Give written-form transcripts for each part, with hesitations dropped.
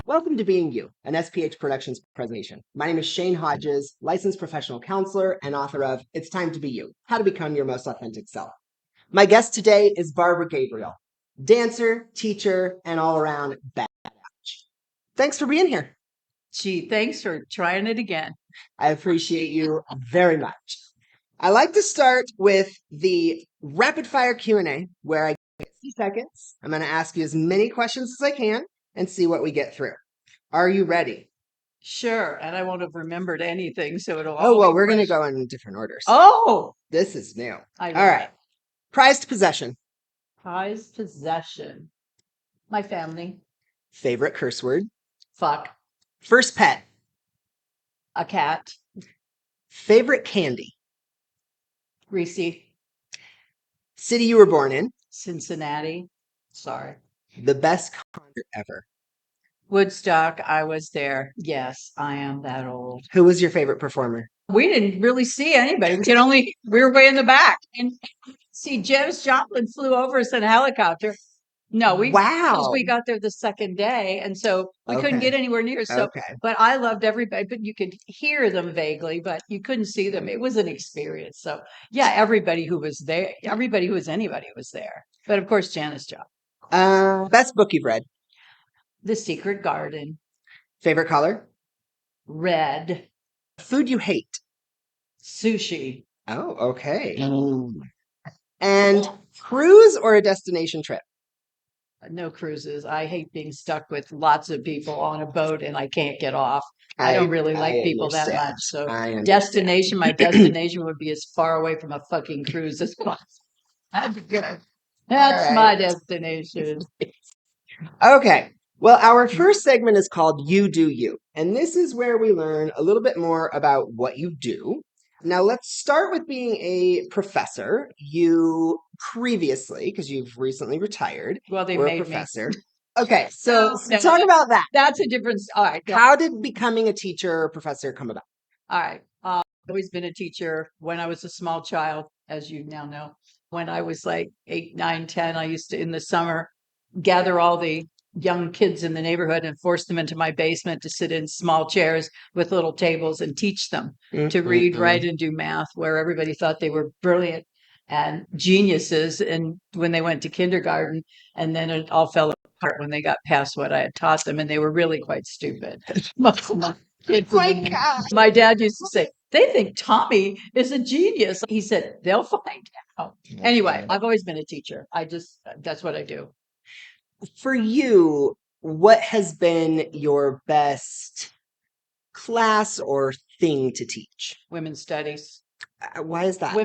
Welcome to Being You, an SPH Productions presentation. My name is Shane Hodges, licensed professional counselor and author of It's Time to Be You, How to Become Your Most Authentic Self. My guest today is Barbara Gabriel, dancer, teacher, and all-around badass. Thanks for being here. Gee, thanks for trying it again. I appreciate you very much. I like to start with the rapid fire Q&A where I get 60 seconds. I'm going to ask you as many questions as I can and see what we get through. Are you ready? Sure, and I won't have remembered anything, so it'll Oh, all well, be we're going to fresh. go in different orders. Oh, This is new. I All love right. Prized possession. prized possession. My family. Favorite curse word. Fuck. First pet. A cat. Favorite candy. Reese. City you were born in. Cincinnati. Sorry. The best concert ever. Woodstock. I was there. Yes, I am that old. Who was your favorite performer? We didn't really see anybody. We were way in the back. And see, James Joplin flew over us in a helicopter. No, because Wow. we got there the second day, and so we couldn't get anywhere near. So, Okay. but I loved everybody. But you could hear them vaguely, but you couldn't see them. It was an experience. So, yeah, everybody who was there, everybody who was anybody was there. But of course, Janis Joplin. Best book you've read. The Secret Garden. Favorite color. Red. Food you hate. Sushi. Oh, okay. And cruise or a destination trip? No cruises. I hate being stuck with lots of people on a boat and I can't get off. I don't really like people that much. So my destination would be as far away from a fucking cruise as possible. That'd be good. That's my destination. Okay. Well, our first segment is called You Do You. And this is where we learn a little bit more about what you do. Now, let's start with being a professor. You previously, because you've recently retired, Well, they were a made professor. Okay, so talk about that. That's a difference. All right. How did becoming a teacher or professor come about? All right. I've always been a teacher when I was a small child, as you now know. When I was like 8, 9, 10, I used to, in the summer, gather all the young kids in the neighborhood and force them into my basement to sit in small chairs with little tables and teach them to read, write, and do math, where everybody thought they were brilliant and geniuses. And when they went to kindergarten, and then it all fell apart when they got past what I had taught them, and they were really quite stupid. Most of my kids. My dad used to say, they think Tommy is a genius. He said, they'll find out. Anyway, I've always been a teacher. That's what I do. For you, what has been your best class or thing to teach? Women's studies. Why is that?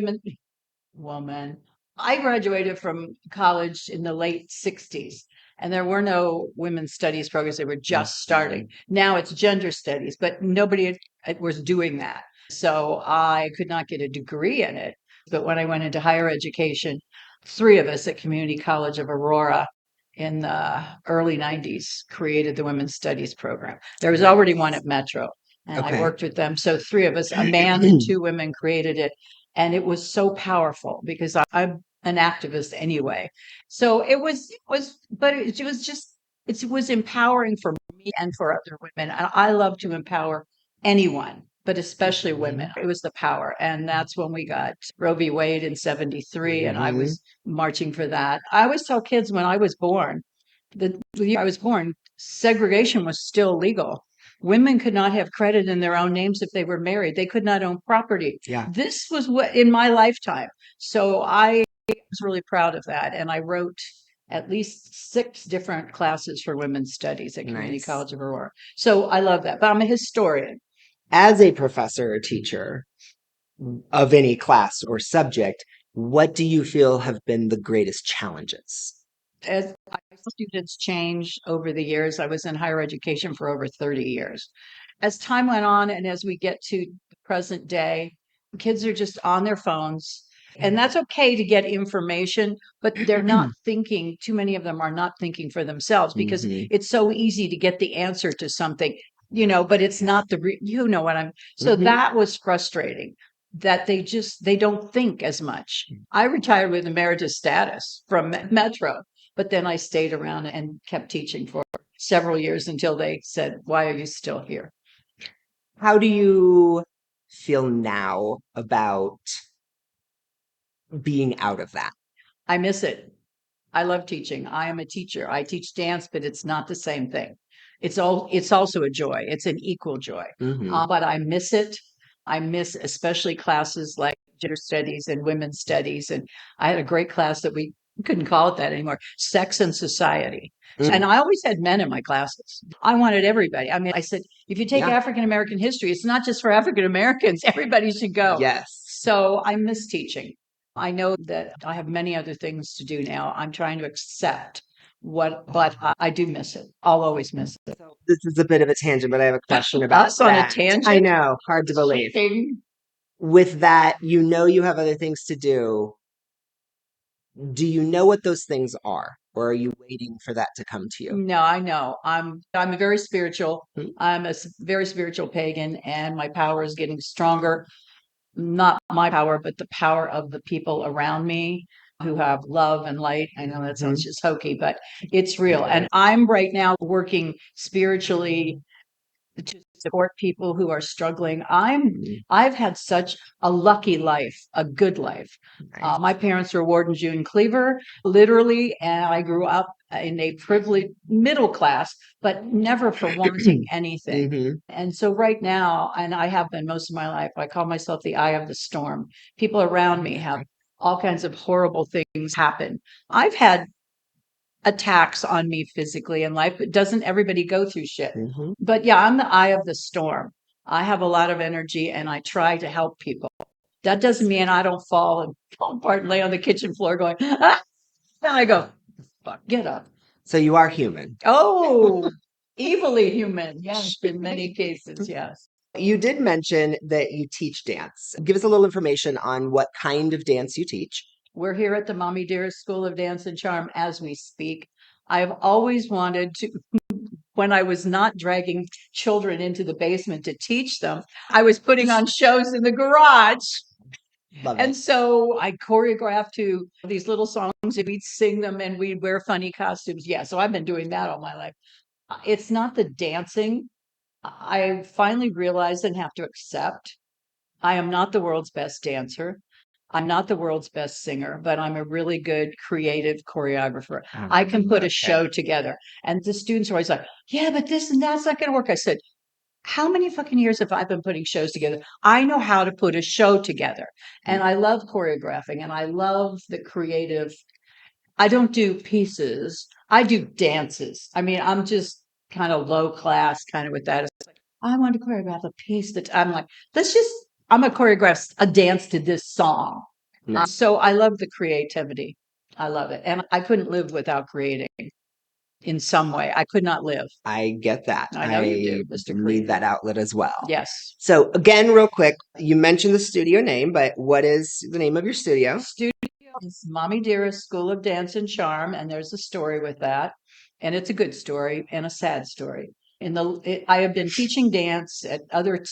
Woman. I graduated from college in the late 60s, and there were no women's studies programs. They were just starting. Now it's gender studies, but nobody was doing that. So I could not get a degree in it. But when I went into higher education, 3 of us at Community College of Aurora in the early 90s created the women's studies program. There was already one at Metro, and I worked with them. So 3 of us, a man and 2 women, created it. And it was so powerful because I'm an activist anyway. So it was empowering for me and for other women. And I love to empower anyone, but especially women. It was the power. And that's when we got Roe v. Wade in 73. And I was marching for that. I always tell kids when I was born, the year I was born, segregation was still legal. Women could not have credit in their own names if they were married. They could not own property. Yeah. This was what in my lifetime. So I was really proud of that. And I wrote at least 6 different classes for women's studies at Community College of Aurora. So I love that. But I'm a historian. As a professor or teacher of any class or subject, what do you feel have been the greatest challenges? As students change over the years, I was in higher education for over 30 years. As time went on and as we get to the present day, kids are just on their phones. And that's okay to get information, but they're not thinking, too many of them are not thinking for themselves because it's so easy to get the answer to something, but it's not so that was frustrating that they don't think as much. I retired with emeritus status from Metro. But then I stayed around and kept teaching for several years until they said, "Why are you still here?" How do you feel now about being out of that? I miss it. I love teaching. I am a teacher. I teach dance, but it's not the same thing. It's also a joy. It's an equal joy. Hmm. But I miss it. I miss especially classes like gender studies and women's studies. And I had a great class that we couldn't call it that anymore, sex and society. And I always had men in my classes. I wanted everybody. I mean, I said, if you take Yeah. African American history, it's not just for African Americans. Everybody should go. Yes. So I miss teaching. I know that I have many other things to do now. I'm trying to accept but I do miss it. I'll always miss it. This is a bit of a tangent, but I have a question about Us on a that. I tangent? know, hard to believe. Shocking. With that, you know you have other things to do. Do you know what those things are, or are you waiting for that to come to you? No, I know. I'm a very spiritual. Hmm. I'm a very spiritual pagan, and my power is getting stronger. Not my power, but the power of the people around me who have love and light. I know that sounds just hokey, but it's real. And I'm right now working spiritually to support people who are struggling. I've had such a lucky life, a good life. Nice. My parents were Ward and June Cleaver, literally, and I grew up in a privileged middle class, but never for wanting anything. Hmm. And so right now, and I have been most of my life, I call myself the eye of the storm. People around me have all kinds of horrible things happen. I've had attacks on me physically in life, but doesn't everybody go through shit? Hmm. But yeah, I'm the eye of the storm. I have a lot of energy and I try to help people. That doesn't mean I don't fall and fall apart and lay on the kitchen floor going, ah! And I go, fuck, get up. So you are human. Oh, evilly human. Yes, in many cases, yes. You did mention that you teach dance. Give us a little information on what kind of dance you teach. We're here at the Mommy Dearest School of Dance and Charm as we speak. I've always wanted to, when I was not dragging children into the basement to teach them, I was putting on shows in the garage. Love And it. so I choreographed to these little songs and we'd sing them and we'd wear funny costumes. Yeah, so I've been doing that all my life. It's not the dancing. I finally realized and have to accept I am not the world's best dancer. I'm not the world's best singer, but I'm a really good creative choreographer. I can put a show together. And the students are always like, yeah, but this and that's not going to work. I said, how many fucking years have I been putting shows together? I know how to put a show together. And I love choreographing and I love the creative. I don't do pieces. I do dances. I mean, I'm just kind of low class kind of with that. It's like, I want to choreograph a piece that I'm like, I'm going to choreograph a dance to this song. Nice. So I love the creativity. I love it. And I couldn't live without creating in some way. I could not live. I get that. I know you do, Mr. Need Creative. that outlet as well. Yes. So again, real quick, you mentioned the studio name, but what is the name of your studio? Studio is Mommy Dearest School of Dance and Charm, and there's a story with that. And it's a good story and a sad story. I have been teaching dance at other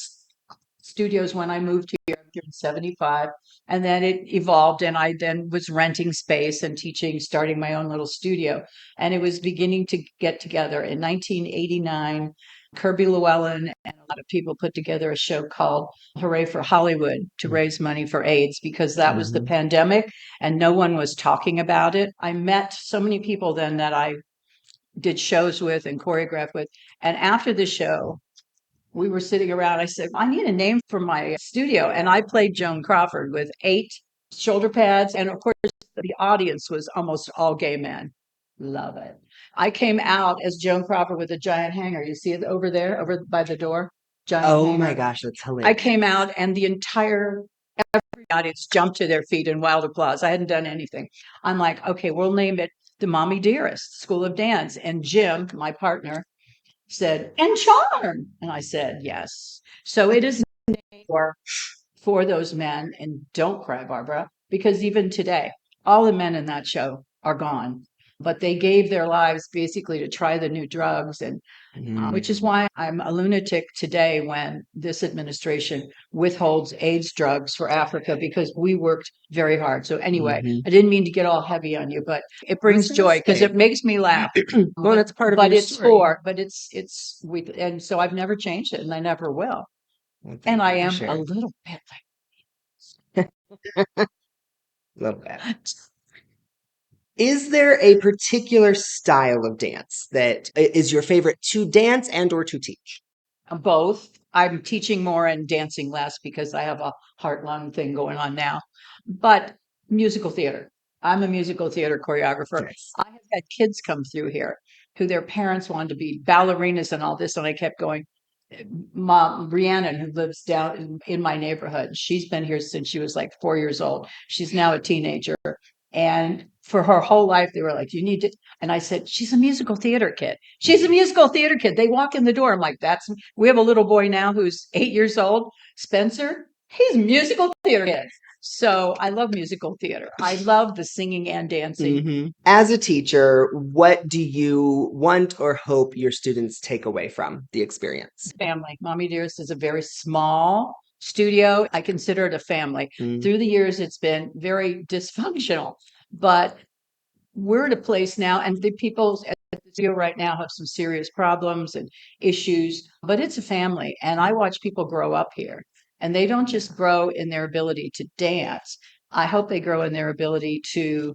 studios when I moved here in 75. And then it evolved and I then was renting space and teaching, starting my own little studio. And it was beginning to get together. In 1989, Kirby Llewellyn and a lot of people put together a show called Hooray for Hollywood to raise money for AIDS because that was the pandemic and no one was talking about it. I met so many people then that I did shows with and choreographed with. And after the show, we were sitting around. I said, I need a name for my studio. And I played Joan Crawford with 8 shoulder pads. And of course, the audience was almost all gay men. Love it. I came out as Joan Crawford with a giant hanger. You see it over there, over by the door? Giant Oh hanger. my gosh, that's I hilarious. came out and the entire every audience jumped to their feet in wild applause. I hadn't done anything. I'm like, okay, we'll name it the Mommy Dearest School of Dance. And Jim, my partner, said, and charm. And I said, yes. So it is named for those men. And don't cry, Barbara, because even today, all the men in that show are gone. but they gave their lives basically to try the new drugs, and which is why I'm a lunatic today when this administration withholds AIDS drugs for Africa, because we worked very hard. So anyway, I didn't mean to get all heavy on you, but it brings joy because it makes me laugh. Well, that's part of But your it's story. and so I've never changed it, and I never will. Well, thank And I you for am a sharing. little bit A little bit. Is there a particular style of dance that is your favorite to dance and or to teach? both. I'm teaching more and dancing less because I have a heart lung thing going on now. But musical theater. I'm a musical theater choreographer. Nice. I have had kids come through here who their parents wanted to be ballerinas and all this, and I kept going. Mom Rhiannon, who lives down in my neighborhood, she's been here since she was like 4 years old. She's now a teenager. And for her whole life, they were like, you need to. And I said, she's a musical theater kid. She's a musical theater kid. They walk in the door. I'm like, we have a little boy now who's 8 years old, Spencer. He's a musical theater kid. So I love musical theater. I love the singing and dancing. As a teacher, what do you want or hope your students take away from the experience? Family. Mommy Dearest is a very small studio. I consider it a family. Through the years, it's been very dysfunctional, but we're at a place now, and the people at the studio right now have some serious problems and issues, but it's a family. And I watch people grow up here, and they don't just grow in their ability to dance. I hope they grow in their ability to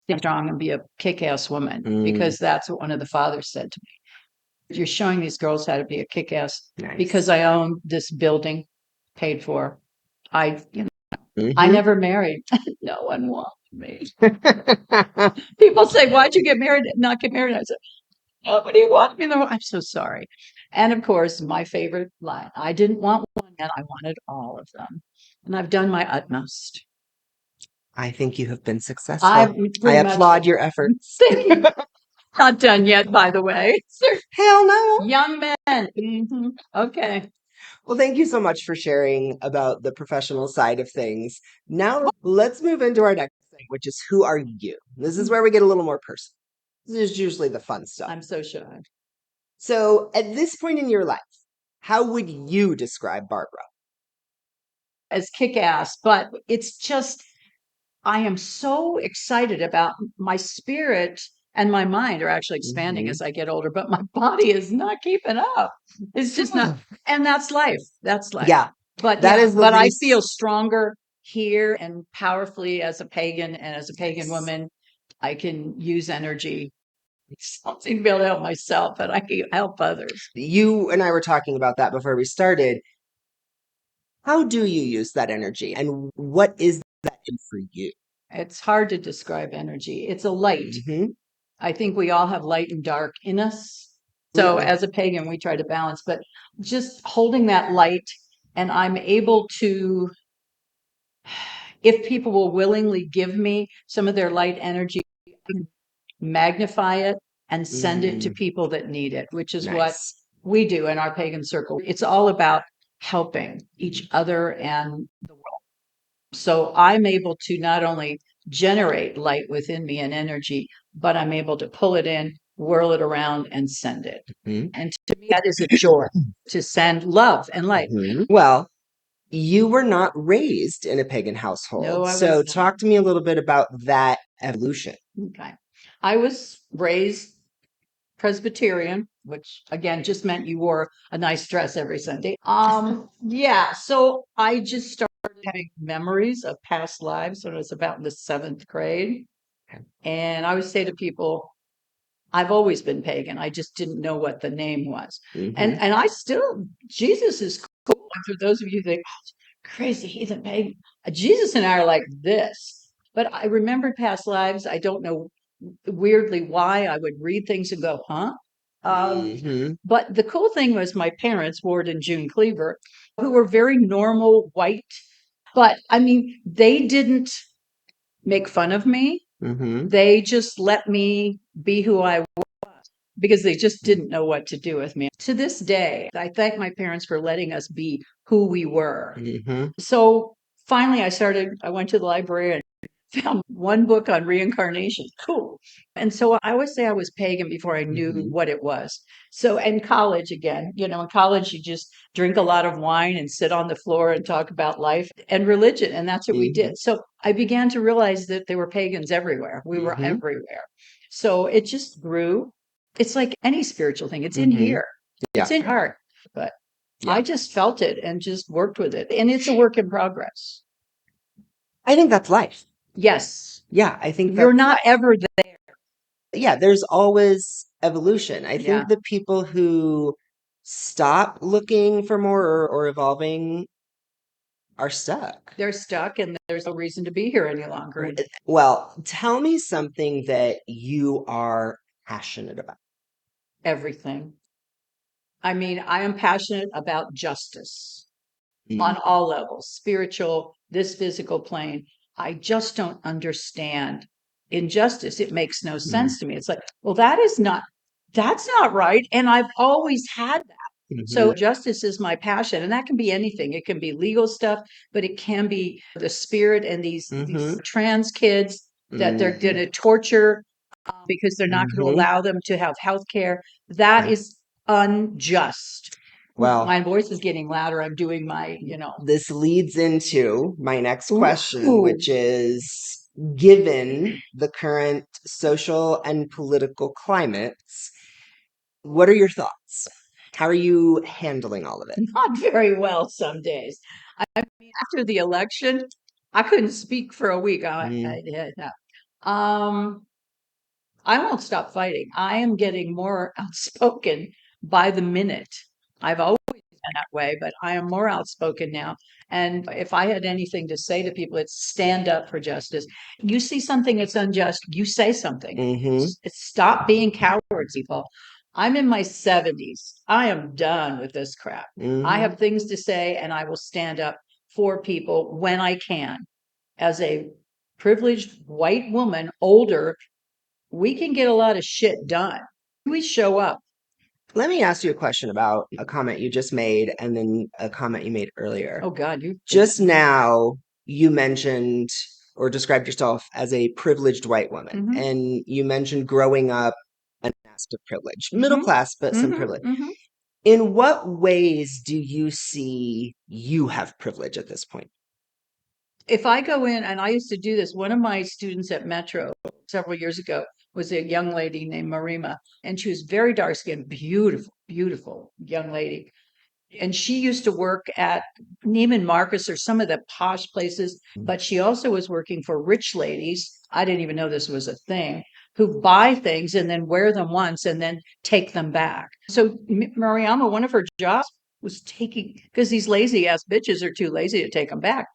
stay strong and be a kick-ass woman, because that's what one of the fathers said to me. You're showing these girls how to be a kick-ass. Nice. Because I own this building, paid for. I never married. No one wanted me. People say, why'd you not get married? I said, nobody wanted me. I'm so sorry. And of course, my favorite line, I didn't want one, and I wanted all of them. And I've done my utmost. I think you have been successful. I applaud your efforts. Not done yet, by the way. Hell no. Young men. Okay. Well, thank you so much for sharing about the professional side of things. Now let's move into our next thing, which is who are you? This is where we get a little more personal. This is usually the fun stuff. I'm so shy. So at this point in your life, how would you describe Barbara? As kick-ass, but it's just, I am so excited about my spirit, and my mind are actually expanding as I get older, but my body is not keeping up. It's just not, and that's life. That's life. Yeah. But That is the but I least- feel stronger here and powerfully as a pagan, and as a pagan woman, I can use energy. Something to be able to help myself, but I can help others. You and I were talking about that before we started. How do you use that energy, and what is that for you? It's hard to describe energy. It's a light. I think we all have light and dark in us. So as a pagan, we try to balance, but just holding that light, and I'm able to, if people will willingly give me some of their light energy, magnify it and send it to people that need it, which is what we do in our pagan circle. It's all about helping each other and the world. So I'm able to not only generate light within me and energy, but I'm able to pull it in, whirl it around, and send it. And to me, that is a joy, to send love and light. Well, you were not raised in a pagan household. No, I was so not. talk to me a little bit about that evolution. Okay. I was raised Presbyterian, which again just meant you wore a nice dress every Sunday. Yeah, so I just started having memories of past lives when I was about in the 7th grade. And I would say to people, I've always been pagan. I just didn't know what the name was. And I still, Jesus is cool. And for those of you who think, oh, crazy heathen pagan, Jesus and I are like this. But I remembered past lives. I don't know weirdly why I would read things and go, huh? But the cool thing was my parents, Ward and June Cleaver, who were very normal, white. But I mean, they didn't make fun of me. They just let me be who I was, because they just didn't know what to do with me. To this day, I thank my parents for letting us be who we were. So finally I went to the library and found one book on reincarnation. Cool. And so I always say I was pagan before I knew what it was. So in college, again, in college, you just drink a lot of wine and sit on the floor and talk about life and religion. And that's what we did. So I began to realize that there were pagans everywhere. We were everywhere. So it just grew. It's like any spiritual thing. It's in here. It's in your heart. But I just felt it and just worked with it. And it's a work in progress. I think that's life. Yes. Yeah, I think you're not ever there. Yeah, there's always evolution. I Yeah. think the people who stop looking for more or evolving are stuck. They're stuck and there's no reason to be here any longer. Well, tell me something that you are passionate about. Everything. I mean, I am passionate about justice on all levels, spiritual, this physical plane. I just don't understand injustice. It makes no sense to me. It's like, well, that's not right. And I've always had that. So justice is my passion, and that can be anything. It can be legal stuff, but it can be the spirit and these trans kids that they're going to torture because they're not going to allow them to have health care. That is unjust. Well, my voice is getting louder. I'm doing my, this leads into my next question, which is, given the current social and political climates, what are your thoughts? How are you handling all of it? Not very well some days. I mean, after the election, I couldn't speak for a week. I won't stop fighting. I am getting more outspoken by the minute. I've always been that way, but I am more outspoken now. And if I had anything to say to people, it's stand up for justice. You see something that's unjust, you say something. Stop being cowards, people. I'm in my 70s. I am done with this crap. I have things to say, and I will stand up for people when I can. As a privileged white woman, older, we can get a lot of shit done. We show up. Let me ask you a question about a comment you just made and then a comment you made earlier. Oh, God. Just now, you mentioned or described yourself as a privileged white woman. And you mentioned growing up an nest of privilege, middle class, but some privilege. In what ways do you see you have privilege at this point? If I go in, and I used to do this, one of my students at Metro several years ago was a young lady named Marima, and she was very dark skinned, beautiful, beautiful young lady. And she used to work at Neiman Marcus or some of the posh places, but she also was working for rich ladies. I didn't even know this was a thing, who buy things and then wear them once and then take them back. So Mariama, one of her jobs was taking, because these lazy ass bitches are too lazy to take them back.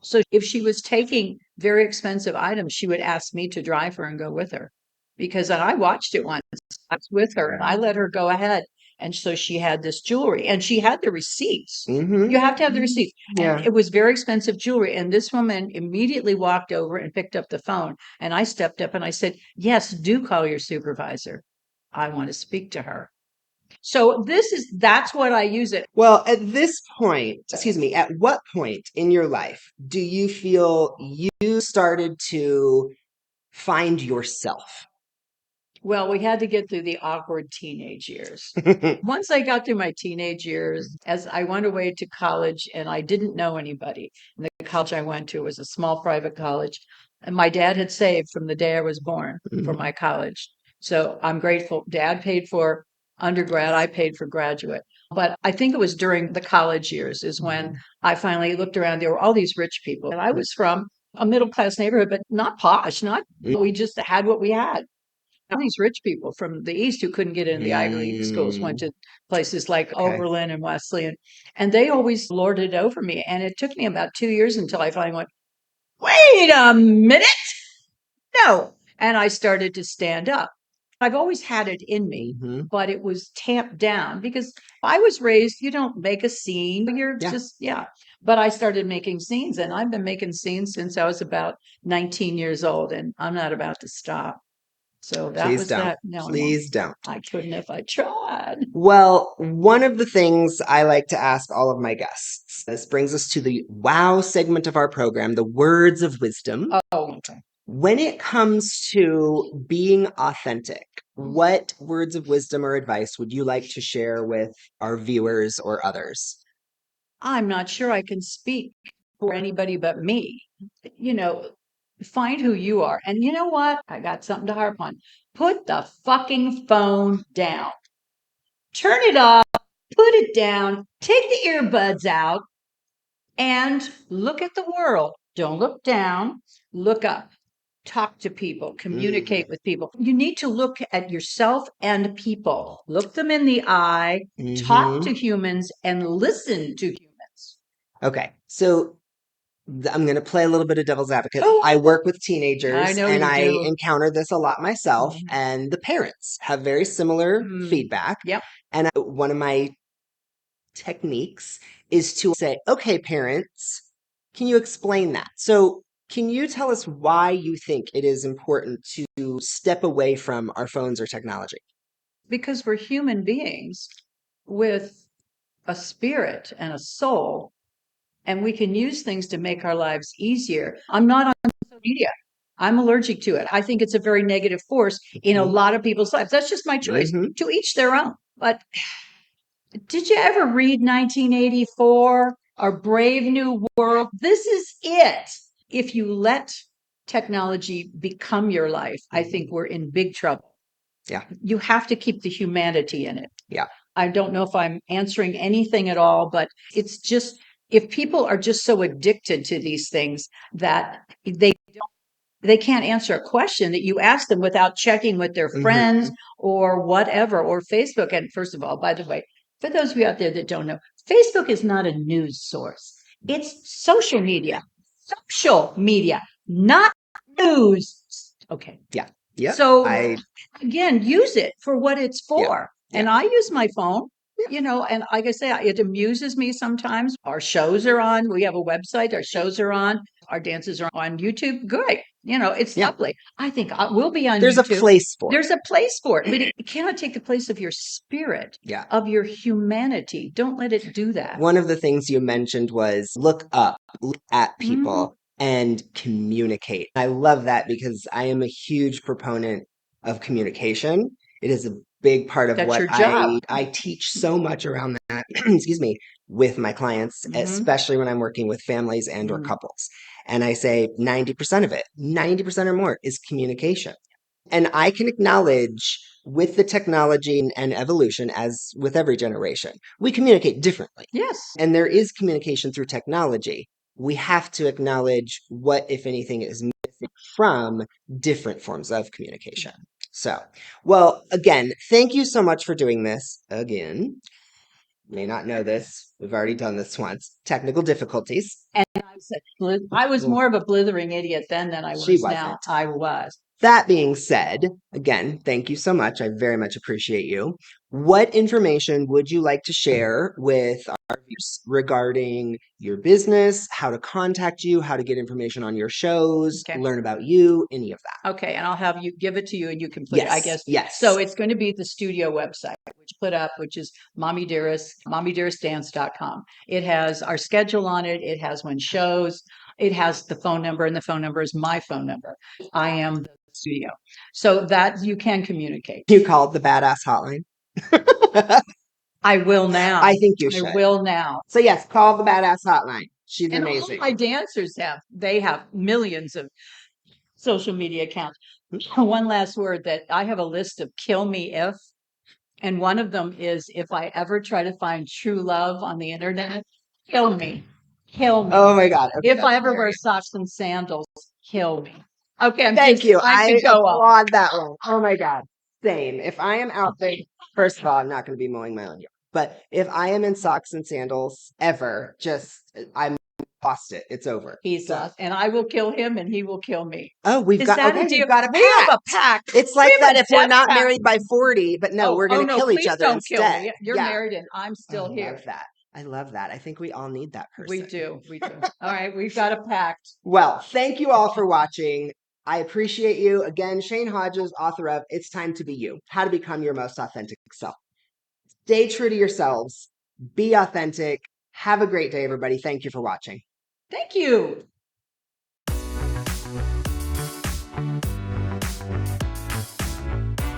So if she was taking very expensive items, she would ask me to drive her and go with her, because I watched it once. I was with her and I let her go ahead. And so she had this jewelry and she had the receipts. You have to have the receipts. And it was very expensive jewelry. And this woman immediately walked over and picked up the phone. And I stepped up and I said, yes, do call your supervisor. I want to speak to her. So that's what I use it. Well, at what point in your life do you feel you started to find yourself? Well, we had to get through the awkward teenage years. Once I got through my teenage years, as I went away to college and I didn't know anybody. And the college I went to was a small private college. And my dad had saved from the day I was born for my college. So I'm grateful. Dad paid for undergrad, I paid for graduate. But I think it was during the college years is when I finally looked around. There were all these rich people. And I was from a middle class neighborhood, but not posh, we just had what we had. These rich people from the East who couldn't get into the Ivy League schools went to places like Oberlin and Wesleyan, and they always lorded it over me. And it took me about 2 years until I finally went, wait a minute, no. And I started to stand up. I've always had it in me, but it was tamped down because I was raised, you don't make a scene, you're just. But I started making scenes, and I've been making scenes since I was about 19 years old, and I'm not about to stop. So that Please was don't. that. No, Please don't. I couldn't if I tried. Well, one of the things I like to ask all of my guests, this brings us to the wow segment of our program, the words of wisdom. Oh, okay. When it comes to being authentic, what words of wisdom or advice would you like to share with our viewers or others? I'm not sure I can speak for anybody but me. You know, find who you are. And you know what? I got something to harp on. Put the fucking phone down. Turn it off, put it down, take the earbuds out, and look at the world. Don't look down, look up. Talk to people, communicate with people. You need to look at yourself and people. Look them in the eye, talk to humans, and listen to humans. Okay, so I'm going to play a little bit of devil's advocate. I work with teenagers I know and you I do. encounter this a lot myself, and the parents have very similar feedback. Yep. And one of my techniques is to say, okay, parents, can you explain that? So, can you tell us why you think it is important to step away from our phones or technology? Because we're human beings with a spirit and a soul, and we can use things to make our lives easier. I'm not on social media. I'm allergic to it. I think it's a very negative force in a lot of people's lives. That's just my choice. To each their own. But did you ever read 1984 or Brave New World? This is it. If you let technology become your life, I think we're in big trouble. Yeah. You have to keep the humanity in it. Yeah. I don't know if I'm answering anything at all, but it's just if people are just so addicted to these things that they can't answer a question that you ask them without checking with their friends or whatever, or Facebook. And first of all, by the way, for those of you out there that don't know, Facebook is not a news source. It's social media, not news. Okay. Yeah. Yeah. So again, use it for what it's for. And I use my phone, and like I say, it amuses me sometimes. Our shows are on. We have a website. Our shows are on. Our dances are on YouTube. Great. It's lovely. I think we'll be on There's YouTube. a place for it. There's a place for it, but it cannot take the place of your spirit, of your humanity. Don't let it do that. One of the things you mentioned was look up, look at people, and communicate. I love that because I am a huge proponent of communication. It is a big part of what I teach so much around that, excuse me, with my clients, especially when I'm working with families and or couples. And I say 90% of it, 90% or more is communication. And I can acknowledge with the technology and evolution, as with every generation, we communicate differently. Yes. And there is communication through technology. We have to acknowledge what, if anything, is missing from different forms of communication. So, well, again, thank you so much for doing this again. You may not know this. We've already done this once. Technical difficulties. And I was more of a blithering idiot then than I was now. I was. That being said, again, thank you so much. I very much appreciate you. What information would you like to share with our viewers regarding your business, how to contact you, how to get information on your shows, learn about you, any of that? Okay, and I'll have you give it to you and you can put it, I guess. Yes. So it's going to be the studio website, which is Mommy Dearest, mommydearestdance.com. It has our schedule on it. It has when shows. It has the phone number, and the phone number is my phone number. I am the studio. So that you can communicate. You call it the Badass Hotline? I will now. I think you should. I will now. So yes, call the Badass Hotline. She's amazing. All my dancers they have millions of social media accounts. One last word that I have a list of kill me if, and one of them is if I ever try to find true love on the internet, kill me. Kill me. Oh my God. Okay, if I ever wear socks and sandals, kill me. Okay, thank you. I go applaud that one. Oh my God. Same. If I am out there, first of all, I'm not going to be mowing my own yard. But if I am in socks and sandals ever, I'm lost it. It's over. He's lost, and I will kill him, and he will kill me. Oh, we've got a We have a pact. It's like that if we're not married by 40, but no, we're going to kill each other don't instead. Kill me. You're married, and I'm still here. I love that. I think we all need that person. We do. All right, we've got a pact. Well, thank you all for watching. I appreciate you. Again, Shane Hodges, author of It's Time to Be You, How to Become Your Most Authentic Self. Stay true to yourselves. Be authentic. Have a great day, everybody. Thank you for watching. Thank you.